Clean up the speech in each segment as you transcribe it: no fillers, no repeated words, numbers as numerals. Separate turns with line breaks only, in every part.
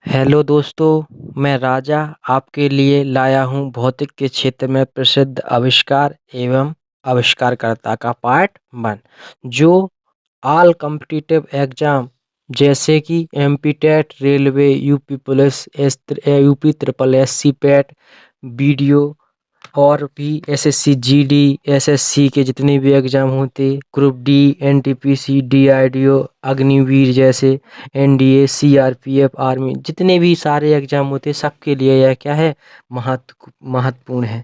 Hello दोस्तों, मैं राजा आपके लिए लाया हूँ भौतिक के क्षेत्र में प्रसिद्ध आविष्कार एवं आविष्कारकर्ता का पार्ट 1 जो ऑल कॉम्पिटिटिव एग्जाम जैसे कि MP TET, railway, UP police, UP triple S C PET, video और भी एसएससी जीडी, एसएससी के जितने भी एग्जाम होते, group D, NTPC, DRDO, Agniveer जैसे, एनडीए, सीआरपीएफ, आर्मी, जितने भी सारे एग्जाम होते सबके लिए यह क्या है, महत्वपूर्ण है।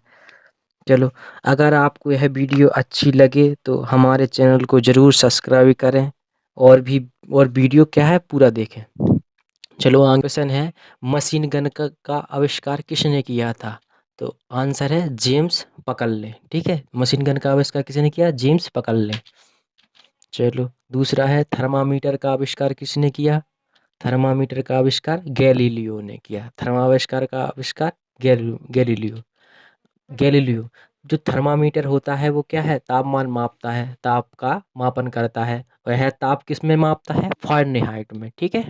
चलो, अगर आपको यह वीडियो अच्छी लगे तो हमारे चैनल को ज़रूर सब्सक्राइब करें और भी और वीडियो क्या है पूरा देखें। चलो, क्वेश्चन है, मशीन गन का आविष्कार किसने किया था? तो आंसर है जेम्स पकल्ले। ठीक है, मशीन गन का आविष्कार किसने किया? जेम्स पकल्ले। चलो, दूसरा है, थर्मामीटर का आविष्कार किसने किया? थर्मामीटर का आविष्कार गैलीलियो ने किया। थर्माविष्कार का आविष्कार गैलीलियो। गैलीलियो। जो थर्मामीटर होता है वो क्या है? तापमान मापता है, ताप का मापन करता है। वह ताप किस में मापता है? फ़ारेनहाइट में। ठीक है,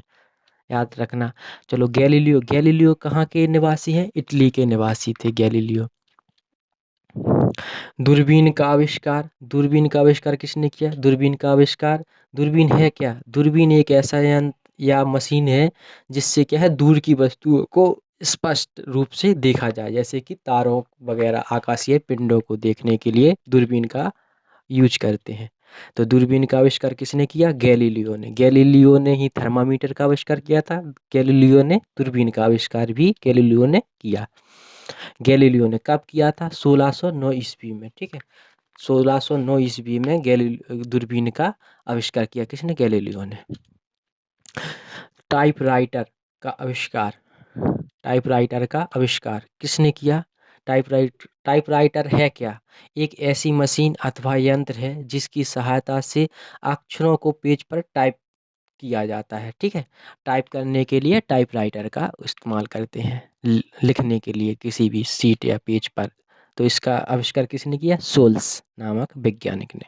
याद रखना। चलो, गैलीलियो। गैलीलियो कहाँ के निवासी हैं? इटली के निवासी थे गैलीलियो। दूरबीन का आविष्कार। दूरबीन का आविष्कार किसने किया? दूरबीन का आविष्कार। दूरबीन है क्या? दूरबीन एक ऐसा यंत्र या मशीन है जिससे क्या है, दूर की वस्तुओं को स्पष्ट रूप से देखा जाए, जैसे कि तारों वगैरह, आकाशीय पिंडों को देखने के लिए दूरबीन का यूज करते हैं। तो दूरबीन का आविष्कार किसने किया? गैलीलियो ने। गैलीलियो ने ही थर्मामीटर का आविष्कार किया था। गैलीलियो ने दूरबीन का आविष्कार भी गैलीलियो ने किया। गैलीलियो ने कब किया था? 1609 ईस्वी में। ठीक है, 1609 ईस्वी में दूरबीन का आविष्कार किया। किसने? गैलीलियो ने। टाइपराइटर का आविष्कार। टाइपराइटर का आविष्कार किसने किया? टाइपराइटर है क्या? एक ऐसी मशीन अथवा यंत्र है जिसकी सहायता से अक्षरों को पेज पर टाइप किया जाता है। ठीक है, टाइप करने के लिए टाइपराइटर का इस्तेमाल करते हैं, लिखने के लिए किसी भी सीट या पेज पर। तो इसका आविष्कार किसने किया? सोल्स नामक वैज्ञानिक ने।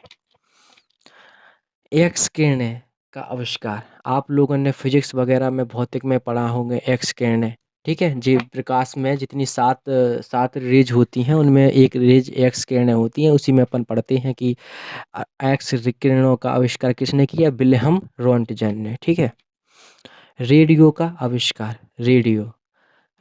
एक्स किरणें का आविष्कार। आप लोगों ने फिजिक्स वगैरह में, भौतिक में पढ़ा होंगे एक्स किरणें। ठीक है जी, प्रकाश में जितनी सात रेज होती हैं उनमें एक रेज एक्स किरणें होती हैं। उसी में अपन पढ़ते हैं कि एक्स किरणों का आविष्कार किसने किया? विल्हम रोंटगेन ने। ठीक है, रेडियो का आविष्कार। रेडियो।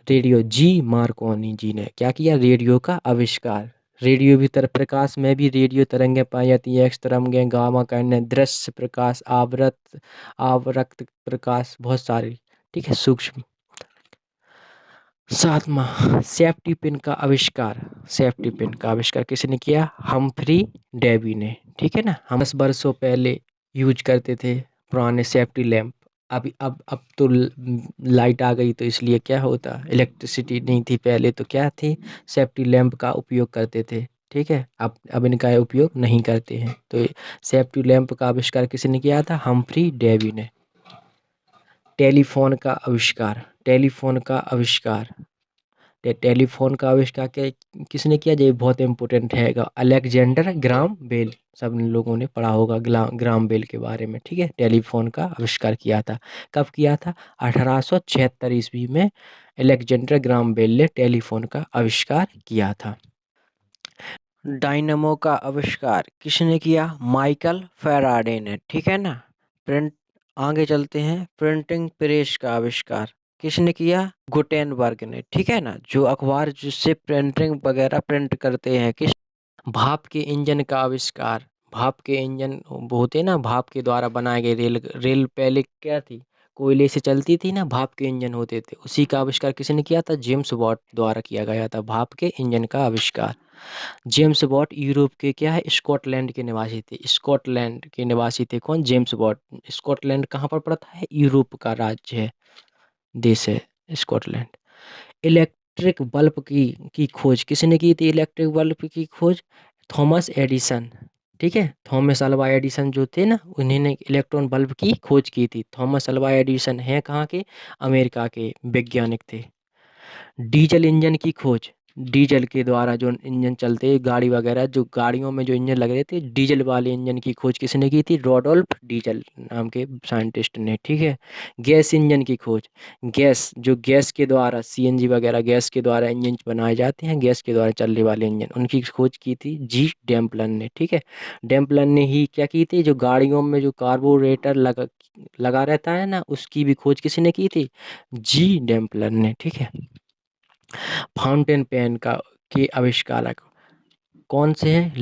रेडियो जी मार्कोनी जी ने क्या किया? रेडियो का आविष्कार। रेडियो भी प्रकाश में भी रेडियो तरंगें पाई जाती हैं, एक्स तरंगें, गामा किरणें, दृश्य प्रकाश, आवृत्त प्रकाश, बहुत सारी। ठीक है, सूक्ष्म। सातवां, सेफ्टी पिन का आविष्कार। सेफ्टी पिन का आविष्कार किसने किया? हम्फ्री डेवी ने। ठीक है ना, हम 10 वर्षों पहले यूज करते थे पुराने सेफ्टी लैंप। अब तो लाइट आ गई, तो इसलिए क्या होता, इलेक्ट्रिसिटी नहीं थी पहले, तो क्या थी, सेफ्टी लैंप का उपयोग करते थे। ठीक है, अब इनका उपयोग नहीं करते हैं। तो सेफ्टी लैंप का आविष्कार किसने किया था? हम्फ्री डेवी ने। टेलीफोन का आविष्कार। टेलीफोन का आविष्कार। टेलीफोन का आविष्कार किसने किया? ये बहुत इंपॉर्टेंट है, अलेक्जेंडर ग्राम बेल। सब लोगों ने पढ़ा होगा ग्राम बेल के बारे में। ठीक है, टेलीफोन का आविष्कार किया था। कब किया था? 1876 ईस्वी में अलेक्जेंडर ग्राम बेल ने टेलीफोन का आविष्कार किया था। डायनमो का आविष्कार किसने किया? माइकल फैराडे ने। ठीक है ना। प्रिंट आगे चलते हैं। प्रिंटिंग प्रेस का आविष्कार किसने किया? गुटेनबर्ग ने। ठीक है ना, जो अखबार जिससे प्रिंटिंग वगैरह प्रिंट करते हैं। किस? भाप के इंजन का आविष्कार। भाप के इंजन होते ना, भाप के द्वारा बनाए गए रेल। रेल पहले क्या थी? कोयले से चलती थी ना, भाप के इंजन होते थे। उसी का आविष्कार किसने किया था? जेम्स वॉट द्वारा किया गया था भाप के इंजन का आविष्कार। जेम्स वॉट यूरोप के क्या है? स्कॉटलैंड के निवासी थे। स्कॉटलैंड के निवासी थे कौन? James Watt. स्कॉटलैंड कहाँ पर पड़ता है? यूरोप का राज्य है, देश है स्कॉटलैंड। इलेक्ट्रिक बल्ब की खोज किसने की थी? इलेक्ट्रिक बल्ब की खोज थॉमस एडिसन। ठीक है, थॉमस अल्वा एडिसन जो थे ना, उन्हीं ने इलेक्ट्रॉन बल्ब की खोज की थी। थॉमस अल्वा एडिसन हैं कहाँ के? अमेरिका के वैज्ञानिक थे। डीजल इंजन की खोज। डीजल के द्वारा जो इंजन चलते हैं गाड़ी वगैरह, जो गाड़ियों में जो इंजन लग रहे थे, डीजल वाले इंजन की खोज किसने की थी? रोडोल्फ डीजल नाम के साइंटिस्ट ने, ठीक है। गैस इंजन की खोज, गैस जो गैस के द्वारा सीएनजी वगैरह गैस के द्वारा इंजन बनाए जाते हैं, गैस के द्वारा चलने वाले इंजन, उनकी खोज की थी जी डेम्पलन ने, ठीक है। डेम्पलन ने ही क्या की थी? जो गाड़ियों में जो कार्बोरेटर लगा लगा रहता है ना, उसकी भी खोज किसने की थी? जी डेम्पलन ने, ठीक है। फाउंटेन पेन का के आविष्कारक कौन से हैं?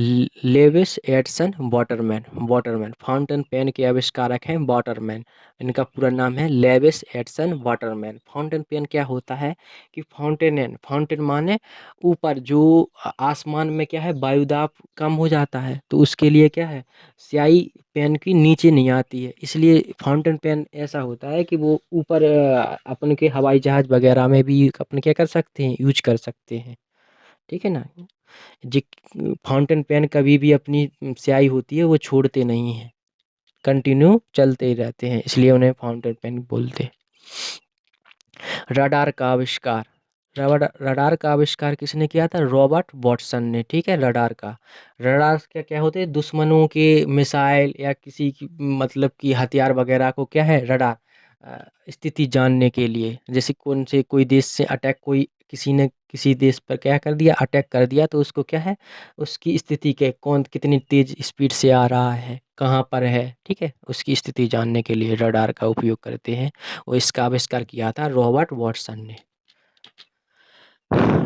Lewis Edson Waterman. Waterman fountain pen के आविष्कारक हैं वाटरमैन। इनका पूरा नाम है Lewis Edson Waterman. Fountain pen क्या होता है कि फाउंटेन, फाउंटेन माने ऊपर जो आसमान में क्या है, वायुदाब कम हो जाता है, तो उसके लिए क्या है, स्याही पेन की नीचे नहीं आती है, इसलिए फाउंटेन पेन ऐसा होता है कि वो ऊपर अपन के हवाई जहाज वगैरह में भी अपन क्या कर सकते हैं, यूज कर सकते हैं, ठीक है ना। जी, फाउंटेन पेन कभी भी अपनी स्याही होती है वो छोड़ते नहीं हैं, कंटिन्यू चलते ही रहते हैं, इसलिए उन्हें फाउंटेन पेन बोलते हैं। रडार का आविष्कार, रडार का आविष्कार किसने किया था? रॉबर्ट वॉटसन ने, ठीक है। रडार क्या क्या होते हैं? दुश्मनों के मिसाइल या किसी की मतलब कि हथियार वगैरह को क्या है, रडार स्थिति जानने के लिए, जैसे कौन से कोई देश से अटैक, कोई किसी ने किसी देश पर क्या कर दिया, अटैक कर दिया, तो उसको क्या है, उसकी स्थिति के कौन कितनी तेज स्पीड से आ रहा है, कहाँ पर है, ठीक है, उसकी स्थिति जानने के लिए रडार का उपयोग करते हैं। और इसका आविष्कार किया था रॉबर्ट वॉटसन ने।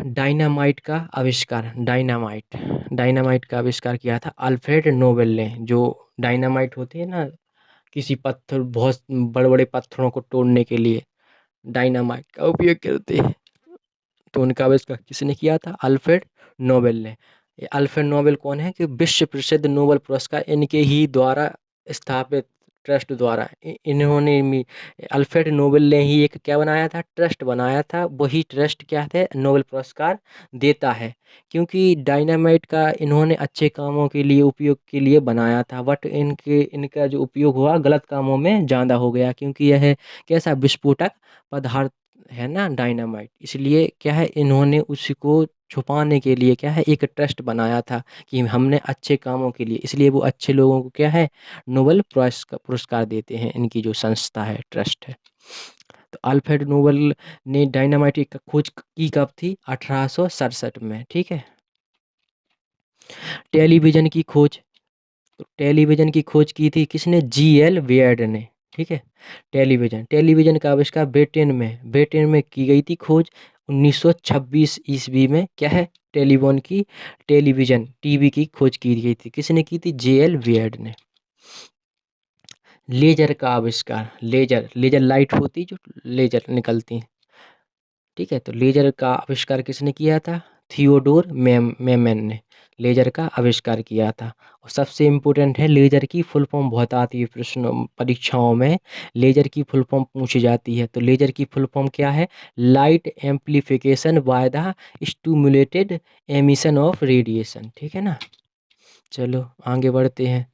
डायनामाइट का आविष्कार, डायनामाइट डायनामाइट का आविष्कार किया था अल्फ्रेड नोबेल ने। जो डायनामाइट होते हैं ना, किसी पत्थर, बहुत बड़े बड़े पत्थरों को तोड़ने के लिए डायनामाइट का उपयोग करते हैं, तो उनका आविष्कार किसने किया था? अल्फ्रेड नोबेल ने। ये अल्फ्रेड नोबेल कौन है? कि विश्व प्रसिद्ध नोबेल पुरस्कार इनके ही द्वारा स्थापित ट्रस्ट द्वारा इन्होंने अल्फ्रेड नोबेल ने ही एक क्या बनाया था, ट्रस्ट बनाया था, वही ट्रस्ट क्या है, नोबेल पुरस्कार देता है। क्योंकि डायनामाइट का इन्होंने अच्छे कामों के लिए उपयोग के लिए बनाया था, बट इनका जो उपयोग हुआ गलत कामों में ज़्यादा हो गया, क्योंकि यह कैसा विस्फोटक पदार्थ है ना डायनामाइट, इसलिए क्या है, इन्होंने उसको छुपाने के लिए क्या है, एक ट्रस्ट बनाया था कि हमने अच्छे कामों के लिए, इसलिए वो अच्छे लोगों को क्या है, नोबेल पुरस्कार देते हैं, इनकी जो संस्था है, ट्रस्ट है। तो अल्फ्रेड नोबेल ने डायनामाइट की खोज की कब थी? 1867 में, ठीक है। टेलीविजन की खोज, तो टेलीविजन की खोज की थी किसने? जी.एल. वेयर्ड ने, ठीक है। टेलीविजन टेलीविजन का आविष्कार ब्रिटेन में की गई थी खोज 1926 ईस्वी में, क्या है, टेलीविजन टीवी की खोज की गई थी, किसने की थी? जे.एल. वेयर्ड ने। लेजर का आविष्कार, लेजर लेजर लाइट होती जो लेजर निकलती हैं, ठीक है, तो लेजर का आविष्कार किसने किया था? थियोडोर मेमन ने लेजर का आविष्कार किया था। और सबसे इम्पोर्टेंट है, लेजर की फुल फॉर्म बहुत आती है प्रश्न परीक्षाओं में, लेजर की फुल फॉर्म पूछी जाती है, तो लेजर की फुल फॉर्म क्या है? Light amplification by the stimulated emission of radiation, ठीक है ना। चलो आगे बढ़ते हैं,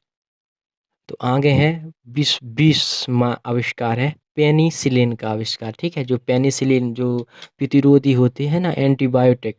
तो आगे हैं 20वां आविष्कार है पेनिसिलिन का आविष्कार, ठीक है। जो पेनिसिलिन जो प्रतिरोधी होते हैं ना, एंटीबायोटिक,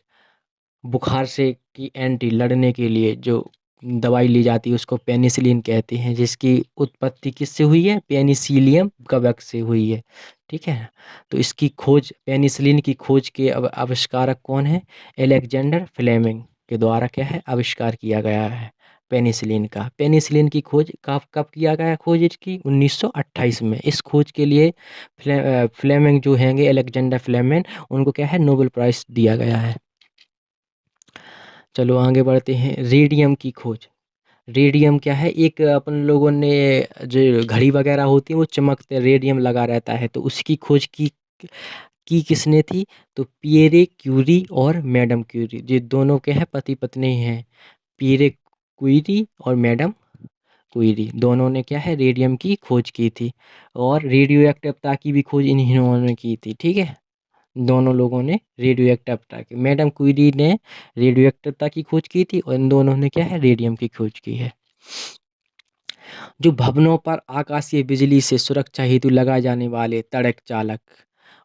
बुखार से की एंटी लड़ने के लिए जो दवाई ली जाती है उसको पेनिसिलिन कहते हैं, जिसकी उत्पत्ति किससे हुई है? पेनिसिलियम कवक से हुई है, ठीक है। तो इसकी खोज, पेनिसिलिन की खोज के आविष्कारक कौन है? एलेक्जेंडर फ्लेमिंग के द्वारा क्या है, आविष्कार किया गया है पेनिसिलिन का। पेनिसिलिन की खोज कब कब किया गया? खोज इसकी 1928 में। इस खोज के लिए फ्लेमिंग जो हैंगे, एलेक्जेंडर फ्लेमिंग, उनको क्या है, नोबेल प्राइज दिया गया है। चलो आगे बढ़ते हैं, रेडियम की खोज। रेडियम क्या है, एक अपन लोगों ने जो घड़ी वगैरह होती है वो चमकते रेडियम लगा रहता है, तो उसकी खोज की किसने थी? तो पियरे क्यूरी और मैडम क्यूरी, ये दोनों के हैं पति पत्नी हैं, पियरे क्यूरी और मैडम क्यूरी, दोनों ने क्या है, रेडियम की खोज की थी। और रेडियो एक्टिवता की भी खोज इन्होंने की थी, ठीक है। दोनों लोगों ने रेडियो एक्टिवता की, मैडम क्यूरी ने रेडियो एक्टिवता की खोज की थी और इन दोनों ने क्या है, रेडियम की खोज की है। जो भवनों पर आकाशीय बिजली से सुरक्षा हेतु लगाए जाने वाले तड़क चालक,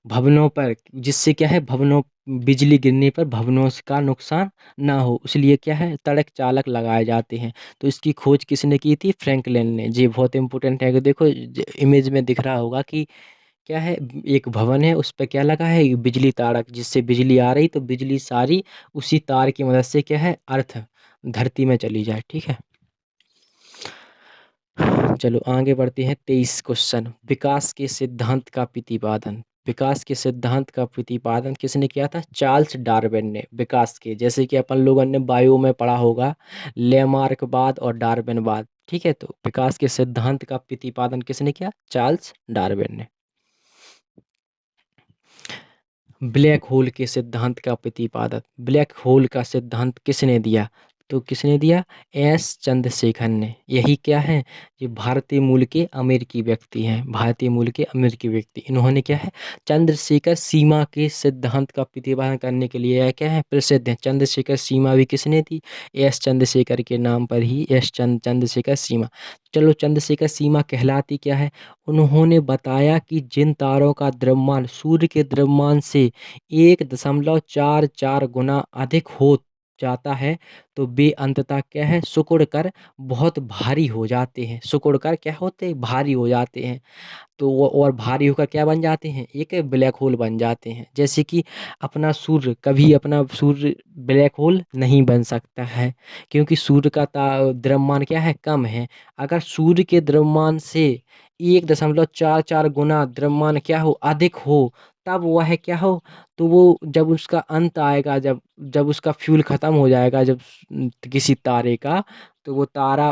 भवनों पर, जिससे क्या है भवनों बिजली गिरने पर भवनों का नुकसान ना हो, इसलिए क्या है तड़क चालक लगाए जाते हैं। तो इसकी खोज किसने की थी? फ्रैंकलिन ने। जी बहुत इंपॉर्टेंट है कि देखो इमेज में दिख रहा होगा कि क्या है, एक भवन है, उस पे क्या लगा है, बिजली तारक, जिससे बिजली आ रही तो बिजली सारी उसी तार की मदद से क्या है अर्थ धरती में चली जाए। ठीक है, चलो आगे बढ़ते हैं। 23 क्वेश्चन, विकास के सिद्धांत का प्रतिपादन। विकास के सिद्धांत का प्रतिपादन किसने किया था? चार्ल्स डार्विन ने। विकास के, जैसे कि अपन लोगों ने बायो में पढ़ा होगा, लेमार्कवाद और डार्विनवाद। ठीक है, तो विकास के सिद्धांत का प्रतिपादन किसने किया? चार्ल्स डार्विन ने। ब्लैक होल के सिद्धांत का प्रतिपादक, ब्लैक होल का सिद्धांत किसने दिया? तो किसने दिया? एस चंद्रशेखर ने। यही क्या है, ये भारतीय मूल के अमेरिकी व्यक्ति हैं, भारतीय मूल के अमेरिकी व्यक्ति। इन्होंने क्या है, चंद्रशेखर सीमा के सिद्धांत का प्रतिपादन करने के लिए यह क्या है प्रसिद्ध है। चंद्रशेखर सीमा भी किसने दी? एस चंद्रशेखर के नाम पर ही चंद्रशेखर सीमा। चलो, चंद्रशेखर सीमा कहलाती क्या है? उन्होंने बताया कि जिन तारों का द्रव्यमान सूर्य के द्रव्यमान से 1.44 गुना अधिक हो जाता है, तो वे अंततः क्या है सिकुड़कर बहुत भारी हो जाते हैं। सिकुड़कर क्या होते हैं? भारी हो जाते हैं। तो वो और भारी होकर क्या बन जाते हैं? एक ब्लैक होल बन जाते हैं। जैसे कि अपना सूर्य, कभी अपना सूर्य ब्लैक होल नहीं बन सकता है, क्योंकि सूर्य का द्रव्यमान क्या है? कम है। अगर सूर्य के द्रव्यमान से 1.44 गुना द्रव्यमान क्या हो? अधिक हो, तब वह क्या हो, तो वो जब उसका अंत आएगा, जब जब उसका फ्यूल खत्म हो जाएगा, जब किसी तारे का, तो वो तारा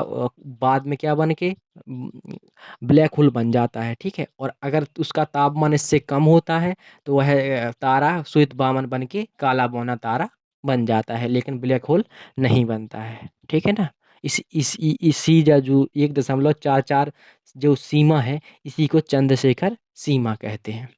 बाद में क्या बन के ब्लैक होल बन जाता है। ठीक है, और अगर उसका तापमान इससे कम होता है, तो वह तारा श्वेत वामन बन के काला बौना तारा बन जाता है, लेकिन ब्लैक होल नहीं बनता है। ठीक है ना, इसी जो 1.44 जो सीमा है, इसी को चंद्रशेखर सीमा कहते हैं।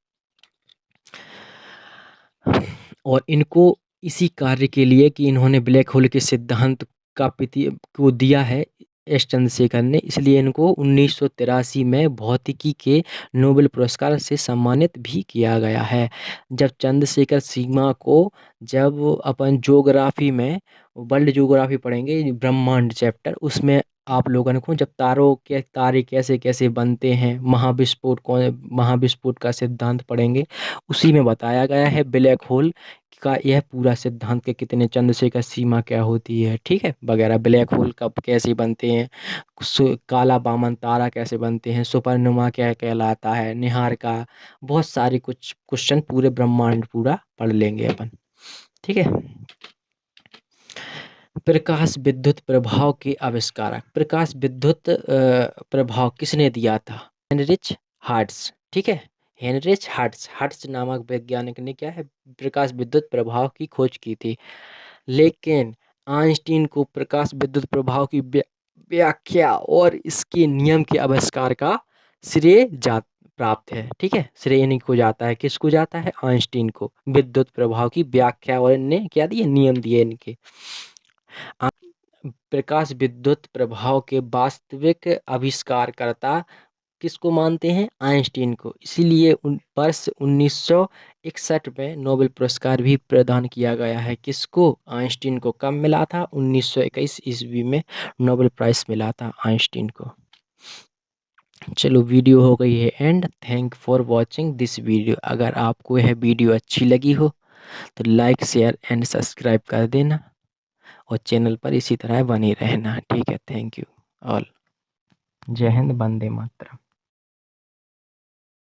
और इनको इसी कार्य के लिए कि इन्होंने ब्लैक होल के सिद्धांत का प्रति को दिया है एस चंद्रशेखर ने, इसलिए इनको 1983 में भौतिकी के नोबेल पुरस्कार से सम्मानित भी किया गया है। जब चंद्रशेखर सीमा को, जब अपन ज्योग्राफी में वर्ल्ड ज्योग्राफी पढ़ेंगे, ब्रह्मांड चैप्टर, उसमें आप लोगों को जब तारों के तारे कैसे कैसे बनते हैं, महाविस्फोट का सिद्धांत पढ़ेंगे, उसी में बताया गया है ब्लैक होल का यह पूरा सिद्धांत के कितने चंद्रशेखर सीमा क्या होती है। ठीक है, वगैरह ब्लैक होल कब कैसे बनते हैं, काला बामन तारा कैसे बनते हैं, सुपरनोवा क्या कहलाता है, निहार का, बहुत सारे कुछ क्वेश्चन पूरे ब्रह्मांड पूरा पढ़ लेंगे अपन। ठीक है, प्रकाश विद्युत प्रभाव के आविष्कारक, प्रकाश विद्युत प्रभाव किसने दिया था? Heinrich hearts. ठीक है, हेनरिच हार्ट्स, हार्ट्स नामक वैज्ञानिक ने क्या है प्रकाश विद्युत प्रभाव की खोज की थी। लेकिन आइंस्टीन को प्रकाश विद्युत प्रभाव की व्याख्या और इसके नियम के आविष्कार का श्रेय प्राप्त है। ठीक है, श्रेय इन्हीं को जाता है। किसको जाता है? आइंस्टीन को। विद्युत प्रभाव की व्याख्या और इनने क्या दिए? नियम दिए इनके। प्रकाश विद्युत प्रभाव के वास्तविक आविष्कारकर्ता किसको मानते हैं? आइंस्टीन को। इसीलिए वर्ष 1961 में नोबेल पुरस्कार भी प्रदान किया गया है। किसको? आइंस्टीन को। कब मिला था? 1921 ईस्वी में नोबेल प्राइज मिला था आइंस्टीन को। चलो, वीडियो हो गई है and. Thank for watching this video. अगर आपको यह वीडियो अच्छी लगी हो तो लाइक शेयर एंड सब्सक्राइब कर देना, और चैनल पर इसी तरह बने रहना। ठीक है, थैंक यू ऑल। जय हिंद, वंदे मातरम।